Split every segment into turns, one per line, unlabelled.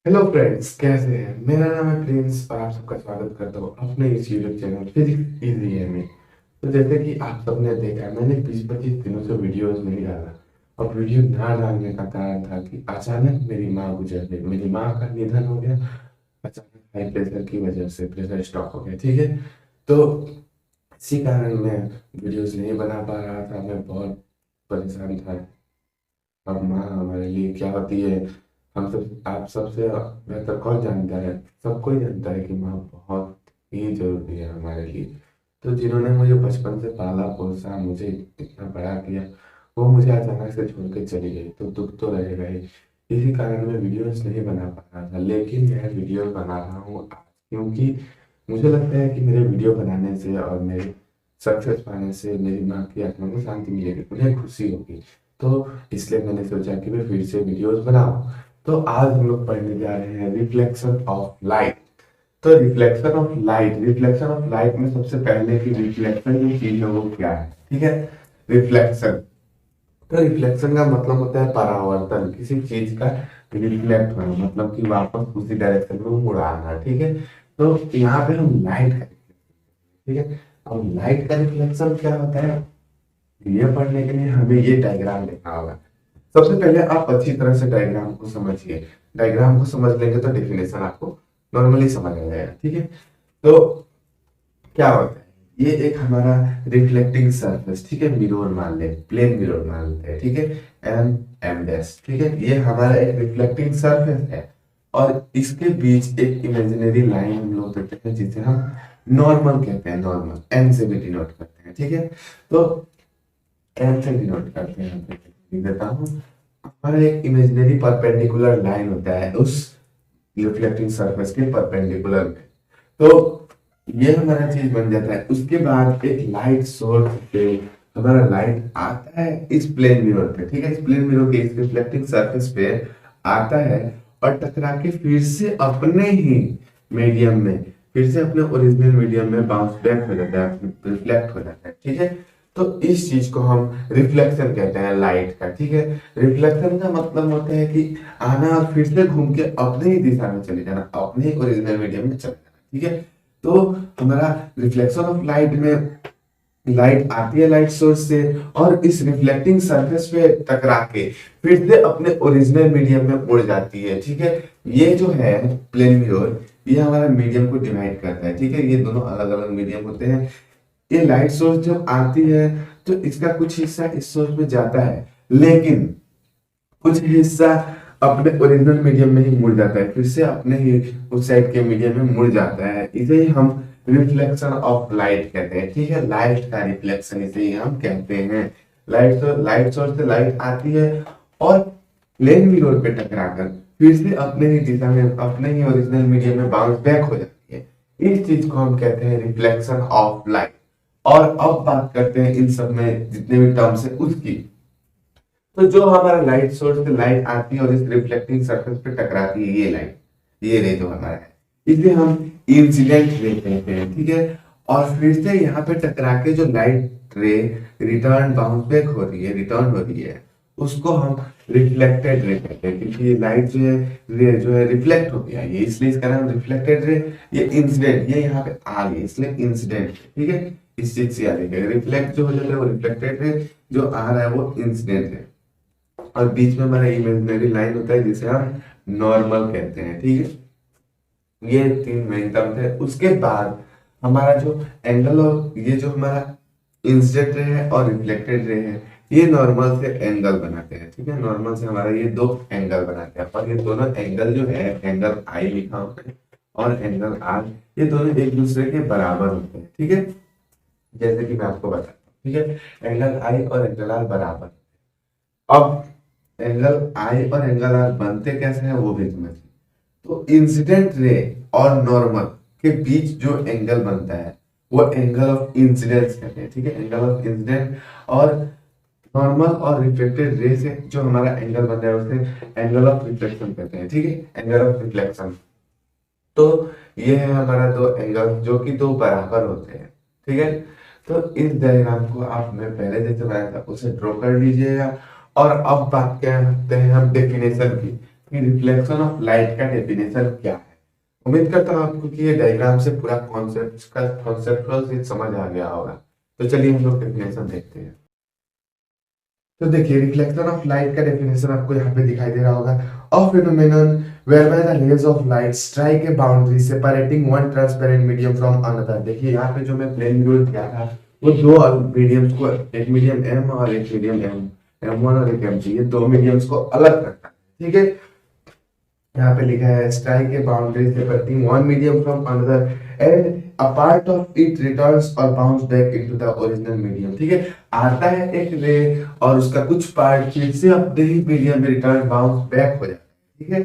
Hello friends, कैसे हैं? मेरा नाम है प्रिंस और आप सबका स्वागत करता हूँ अपने इस यूट्यूब चैनल फिजिक्स इजी है में। तो जैसे कि आप सबने देखा, मैंने 20-25 दिनों से वीडियोस नहीं डाला। और वीडियो ना डालने का कारण था कि अचानक मेरी माँ गुजर गई। मेरी माँ का निधन हो गया अचानक, हाई प्रेशर की वजह से। प्रेशर स्टॉक हो गया, ठीक है। तो इसी कारण मैं वीडियोस नहीं बना पा रहा था। मैं बहुत परेशान था। अब माँ हमारे लिए क्या होती है, हम सब, आप सबसे बेहतर कौन जानता है? सबको ही जानता है कि माँ बहुत ही जरूरी है हमारे लिए। तो जिन्होंने मुझे बचपन से पाला पोसा, मुझे इतना बड़ा किया, वो मुझे अचानक से छोड़ के चली गई, तो दुख तो रहेगा ही। इसी कारण मैं वीडियोस नहीं बना पा रहा था, लेकिन मैं वीडियो बना रहा हूँ आज, क्योंकि मुझे लगता है कि मेरे वीडियो बनाने से और मेरे सक्सेस पाने से मेरी माँ की आत्मा को शांति मिलेगी, उन्हें खुशी होगी। तो इसलिए मैंने सोचा कि मैं फिर से वीडियोस बनाऊं। तो आज हम लोग पढ़ने जा रहे हैं रिफ्लेक्शन ऑफ लाइट। तो रिफ्लेक्शन ऑफ लाइट में सबसे पहले की रिफ्लेक्शन जो चीज है वो क्या है, ठीक है। रिफ्लेक्शन, तो रिफ्लेक्शन का मतलब होता है परावर्तन, किसी चीज का रिफ्लेक्ट होना, मतलब कि वापस उसी डायरेक्शन में मुड़ आना, ठीक है। तो यहाँ पे हम लाइट का, ठीक है। अब लाइट का रिफ्लेक्शन क्या होता है, ये पढ़ने के लिए हमें ये डायग्राम देखना होगा। सबसे पहले आप अच्छी तरह से डायग्राम को समझिए। डायग्राम को समझ लेंगे तो डेफिनेशन आपको नॉर्मली समझ आ जाएगा, ठीक है। तो क्या होता है, ये एक हमारा रिफ्लेक्टिंग सरफेस, ठीक है, मिरर मान ले, प्लेन मिरर मान लेते हैं, ठीक है। एम एम डैश, ठीक है, ये हमारा एक रिफ्लेक्टिंग सरफेस है। और इसके बीच एक इमेजिनरी लाइन हम लोग देते हैं जिसे हम नॉर्मल कहते हैं, नॉर्मल एन से भी डिनोट करते हैं, ठीक है। तो एन से डिनोट करते हैं, लिख देता हूँ। हमारा एक इमेजिनरी परपेंडिकुलर लाइन होता है उस रिफ्लेक्टिंग सरफेस के परपेंडिकुलर में। तो ये हमारा चीज बन जाता है। उसके बाद एक लाइट सोर्स पे हमारा लाइट आता है इस प्लेन मिरर पे, ठीक है, इस प्लेन मिरर के इस रिफ्लेक्टिंग सरफेस पे आता है और टकरा के फिर से अपने ही मीडियम में, फिर से अपने ओरिजिनल मीडियम में बाउंस बैक हो जाता है, रिफ्लेक्ट हो जाता है, ठीक है। तो इस चीज को हम रिफ्लेक्शन कहते हैं लाइट का, ठीक है। रिफ्लेक्शन का मतलब होता है कि आना और फिर से घूम के अपने ही दिशा में चले जाना, अपने ही ओरिजिनल मीडियम में चले जाना, ठीक है। तो हमारा रिफ्लेक्शन ऑफ लाइट में लाइट आती है लाइट सोर्स से और इस रिफ्लेक्टिंग सरफेस पे टकरा के फिर से अपने ओरिजिनल मीडियम में उड़ जाती है, ठीक है। ये जो है प्लेन मिरर, ये हमारा मीडियम को डिवाइड करता है, ठीक है। ये दोनों अलग अलग मीडियम होते हैं। ये लाइट सोर्स जब आती है तो इसका कुछ हिस्सा इस सोर्स में जाता है, लेकिन कुछ हिस्सा अपने ओरिजिनल मीडियम में ही मुड़ जाता है, फिर से अपने ही उस साइड के मीडियम में मुड़ जाता है। इसे ही हम रिफ्लेक्शन ऑफ लाइट कहते हैं, ठीक है। लाइट का रिफ्लेक्शन इसे ही हम कहते हैं। लाइट सोर्स से लाइट आती है और प्लेन मिरर पे टकराकर फिर से अपने ही दिशा में, अपने ही ओरिजिनल मीडियम में बाउंस बैक हो जाती है। इस चीज को हम कहते हैं रिफ्लेक्शन ऑफ लाइट। और अब बात करते हैं इन सब में जितने भी टर्म्स है उसकी। तो जो हमारा लाइट सोर्स से लाइट आती है और इस रिफ्लेक्टिंग सरफेस पे टकराती है, ये लाइट, ये रे जो हमारा है, इसे हम इंसिडेंट रे कहते हैं, ठीक है। और फिर से यहाँ पे टकरा के जो लाइट रे रिटर्न बाउंस बैक हो रही है, रिटर्न हो रही है, उसको हम रिफ्लेक्टेड रे कहते हैं, क्योंकि ये लाइट जो है, रे जो है रिफ्लेक्ट हो गया ये, इसलिए इसका नाम रिफ्लेक्टेड रे। ये इंसिडेंट, ये यहाँ पे आ गई इसलिए इंसिडेंट, ठीक है। इस चीज से याद रखिएगा, रिफ्लेक्ट जो हो जाता है वो रिफ्लेक्टेड रे, जो आ रहा है वो इंसिडेंट है। और बीच में हमारा इमेजिनरी लाइन होता है जिसे हम नॉर्मल कहते हैं, ठीक है। ये तीन मेन टर्म थे। उसके बाद हमारा जो एंगल, और ये जो हमारा इंसिडेंट रे है और रिफ्लेक्टेड रे है, ये नॉर्मल से एंगल बनाते हैं, ठीक है। नॉर्मल से हमारा ये दो एंगल बनाते हैं और ये दोनों एंगल जो है, एंगल आई लिखा होता है और एंगल आर, ये दोनों एक दूसरे के बराबर होते हैं, ठीक है। जैसे कि मैं आपको बताता हूँ, ठीक है, एंगल आई और एंगल आर बराबर। अब एंगल आई और एंगल आर बनते कैसे हैं वो भी समझिए। तो इंसिडेंट रे और नॉर्मल के बीच जो एंगल बनता है वो एंगल ऑफ इंसिडेंस कहते हैं, ठीक है, एंगल ऑफ इंसिडेंट। और नॉर्मल और रिफ्लेक्टेड रे से जो हमारा एंगल बन रहा है उसे एंगल ऑफ रिफ्लेक्शन कहते हैं, ठीक है, एंगल ऑफ रिफ्लेक्शन। तो ये है हमारा दो एंगल जो कि दो बराबर होते हैं, ठीक है। तो इस डायग्राम को आप, मैं पहले जैसे बनाया था उसे ड्रॉ कर लीजिएगा। और अब बात क्या करते हैं हम डेफिनेशन की। कि रिफ्लेक्शन ऑफ लाइट का डेफिनेशन क्या है। उम्मीद करता हूँ आपको कि ये डायग्राम से पूरा कॉन्सेप्ट से समझ आ गया होगा। तो चलिए हम लोग डेफिनेशन देखते हैं। तो देखिए रिफ्लेक्शन ऑफ लाइट का डेफिनेशन आपको यहाँ पे दिखाई दे रहा होगा। अ phenomenon whereby the rays of light strike a boundary separating one transparent medium from another। देखिए यहाँ पे जो मैं प्लेन मिरर दिया था वो दो मीडियम्स को, एक मीडियम एम और एक मीडियम एम, M1 और एक M2, ये दो मीडियम्स को अलग करता है। ठीक है, यहाँ पे लिखा है strike a boundary separating one medium from another and a part of it returns और bounce back into the original medium. ठीक है, आता है एक रे और उसका कुछ पार्ट फिर से अपने ही मीडियम में रिटर्न बाउंस बैक हो जाता है। ठीक है,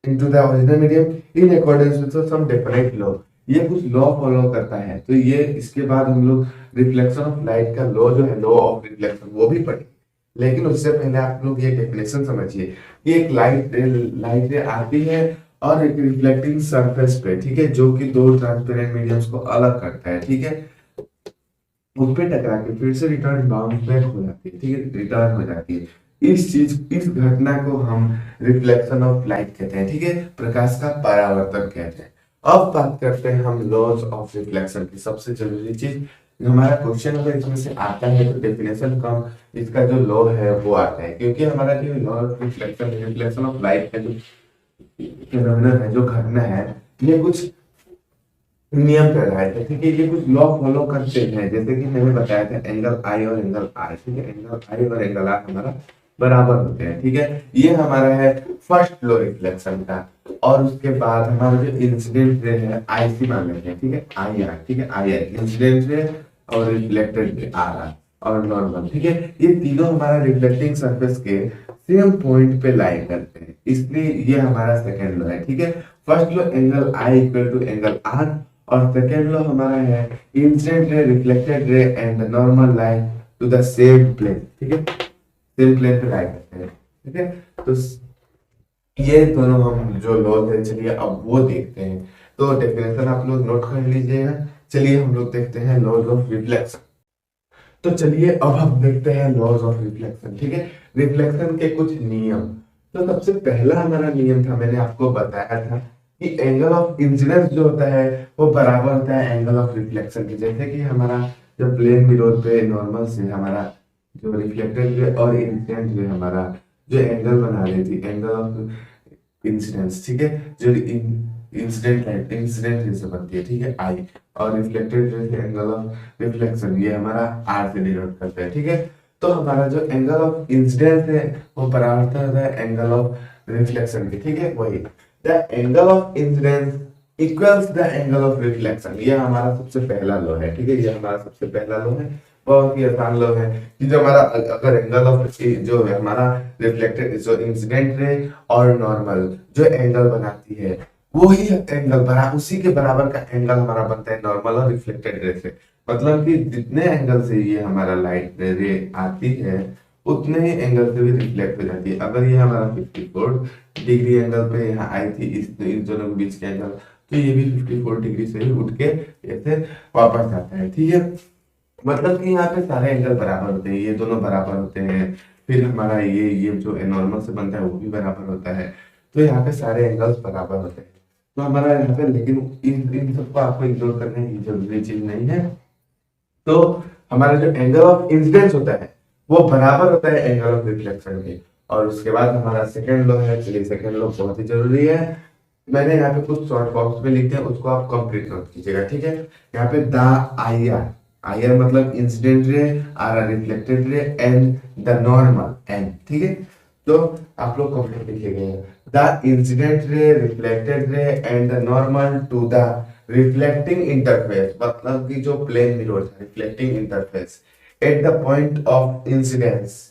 into the original medium in accordance with some definite law. ये कुछ लॉ फॉलो करता है। तो ये इसके बाद हम लोग रिफ्लेक्शन ऑफ लाइट का लॉ जो है, लॉ ऑफ रिफ्लेक्शन, वो भी पढ़ेंगे। लेकिन उससे पहले आप लोग ये डेफिनेशन समझिए कि एक लाइट रे आती है और एक रिफ्लेक्टिंग सरफेस पे, ठीक है, जो कि दो ट्रांसपेरेंट मीडियम्स को अलग करता है। ठीक है, उस पे टकरा के फिर से रिटर्न बाउंस बैक हो जाती है। ठीक है, रिटर्न हो जाती है। इस घटना को हम रिफ्लेक्शन ऑफ लाइट कहते हैं। ठीक है, प्रकाश का परावर्तन कहते हैं। अब बात करते हैं हम लॉज ऑफ रिफ्लेक्शन की। सबसे जरूरी चीज हमारा क्वेश्चन अगर इसमें से आता है तो डेफिनेशन कम, इसका जो लॉ है वो आता है, क्योंकि हमारा जो law of reflection of light का जो फिनोमेनन है, जो घटना है, ये कुछ नियम पे आधारित है। ठीक है, ये कुछ लॉ फॉलो करते हैं, जैसे कि मैंने बताया था एंगल आई और एंगल आर। ठीक है, एंगल आई और एंगल आर हमारा बराबर होते हैं। ठीक है, ये हमारा है फर्स्ट लॉ रिफ्लेक्शन का। और उसके बाद हमारा जो इंसिडेंट रे है आईसी मान लेते हैं। ठीक है, आई आर, ठीक है, आई आर इंसिडेंट रे और रिफ्लेक्टेड रे आर आर और नॉर्मल। ठीक है, ये तीनों हमारा रिफ्लेक्टिंग सरफेस के सेम पॉइंट पे लाई करते हैं, इसलिए ये हमारा सेकंड लॉ है। ठीक है, first law angle I equal to angle R और सेकंड लॉ हमारा है incident ray, reflected ray and normal lie to the same plane. ठीक है, सेम प्लेन पे लाई करते हैं। ठीक है, तो ये दोनों हम जो लॉज है, चलिए अब वो देखते हैं। तो डेफिनेशन आप लोग नोट कर लीजिएगा। चलिए हम लोग देखते हैं लॉज ऑफ रिफ्लेक्शन। तो चलिए अब हम देखते हैं लॉज ऑफ रिफ्लेक्शन। ठीक है, रिफ्लेक्शन के कुछ नियम। तो सबसे पहला हमारा नियम था, मैंने आपको बताया था कि एंगल ऑफ इंसिडेंस जो होता है वो बराबर होता है एंगल ऑफ रिफ्लेक्शन के। जैसे कि हमारा जो प्लेन मिरर पे नॉर्मल से हमारा जो रिफ्लेक्टेड रे और इंसिडेंट रे हमारा जो एंगल बना रही थी, एंगल ऑफ इंसिडेंस। ठीक है, जो इंसिडेंट रे से बनती है। ठीक है, आई और रिफ्लेक्टेड रे से एंगल ऑफ रिफ्लेक्शन, ये हमारा आर से डिनोट करता है। ठीक है, तो हमारा जो एंगल ऑफ इंसिडेंस है वो बराबर होता है एंगल ऑफ रिफ्लेक्शन के। ठीक है, वही the angle of incidence equals the angle of reflection, ये हमारा सबसे पहला लॉ है। ठीक है, ये हमारा सबसे पहला लॉ है। बहुत ही आसान लॉ है कि जो हमारा अगर एंगल ऑफ जो है हमारा रिफ्लेक्टेड जो इंसिडेंट रे और नॉर्मल जो एंगल बनाती है, वही एंगल बराबर, उसी के बराबर का एंगल हमारा बनता है नॉर्मल और रिफ्लेक्टेड रे से। मतलब कि जितने एंगल से ये हमारा लाइट रे आती है उतने ही एंगल से भी रिफ्लेक्ट हो जाती है। अगर ये हमारा 54 डिग्री एंगल पे यहाँ आई थी, इस दोनों के बीच के एंगल, तो ये भी 54 डिग्री से ही उठ के ऐसे वापस आता है। ठीक है, मतलब कि यहाँ पे सारे एंगल बराबर होते हैं, ये दोनों बराबर होते हैं। फिर हमारा ये जो नॉर्मल से बनता है वो भी बराबर होता है। तो यहाँ पे सारे एंगल्स बराबर होते हैं। तो हमारा यहाँ पे, लेकिन इन सबको आपको इग्नोर करने की जरूरी चीज नहीं है। तो हमारा जो एंगल ऑफ इंसिडेंस होता है वो बराबर होता है एंगल ऑफ रिफ्लेक्शन के। और उसके बाद हमारा सेकंड लॉ है। चलिए सेकंड लॉ बहुत ही जरूरी है, मैंने यहाँ पे कुछ शॉर्ट बॉक्स में लिखते हैं, उसको आप कंप्लीट नोट कीजिएगा। ठीक है, यहाँ पे the I R, I R मतलब incident ray, R R reflected ray and the normal N. ठीक है, तो आप लोग कंप्लीट लिखिएगा the incident ray, reflected ray and the normal to the reflecting interface, मतलब कि जो प्लेन मिरर था, reflecting interface at the point of incidence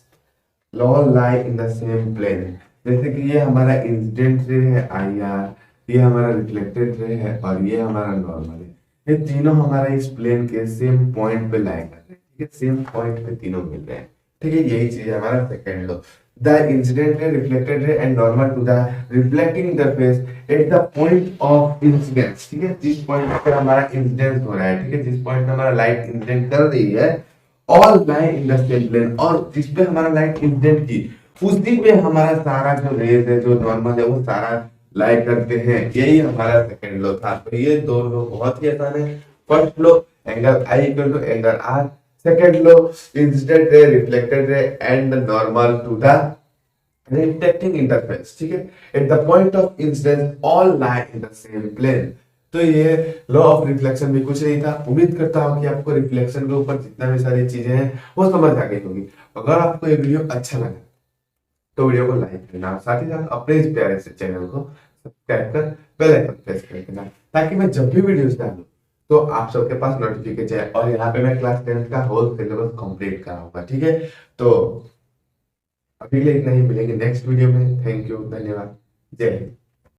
all lie in the same plane। जैसे कि ये हमारा इंसिडेंट रे है आई आर, ये हमारा रिफ्लेक्टेड रे है और ये हमारा नॉर्मल है, ये तीनों हमारा इस प्लेन के सेम पॉइंट पे लाई कर रहे हैं। ठीक है, सेम पॉइंट पे तीनों मिल रहे हैं। ठीक है, यही चीज है हमारा second law. The incident ray, reflected ray and normal to the reflecting interface at the point of incidence. ठीक है, जिस पॉइंट पे हमारा इंसिडेंस हो रहा है, ठीक है, जिस पॉइंट पे हमारा लाइट इंसिडेंट कर रही है, all lie in the same plane, और जिस पे हमारा लाइट इंसिडेंट की उसी पे हमारा सारा जो रेज है, जो नॉर्मल है, वो सारा लाई करते हैं। यही हमारा सेकंड लॉ था। तो ये दो लॉ बहुत ही आसान है। First law, angle I equal to angle R. Second law, incident ray, reflected ray and normal to the reflecting interface. ठीक है, at the point of incidence all lie in the same plane. तो ये law of reflection भी कुछ नहीं था। उम्मीद करता हूँ कि आपको रिफ्लेक्शन के ऊपर जितना भी सारी चीजें हैं वो समझ आ गई होगी। अगर आपको ये वीडियो अच्छा लगा तो वीडियो को लाइक करना, साथ ही साथ अपने इस प्यारे से चैनल को सब्सक्राइब कर बेल आइकन प्रेस कर देना, ताकि मैं जब भी वीडियोस डालूं तो आप सबके पास नोटिफिकेशन जाए। और यहाँ पे मैं क्लास 10 का होल सिलेबस कंप्लीट कराऊंगा। ठीक है, तो अभी के लिए इतना ही, मिलेंगे नेक्स्ट वीडियो में। थैंक यू, धन्यवाद, जय हिंद।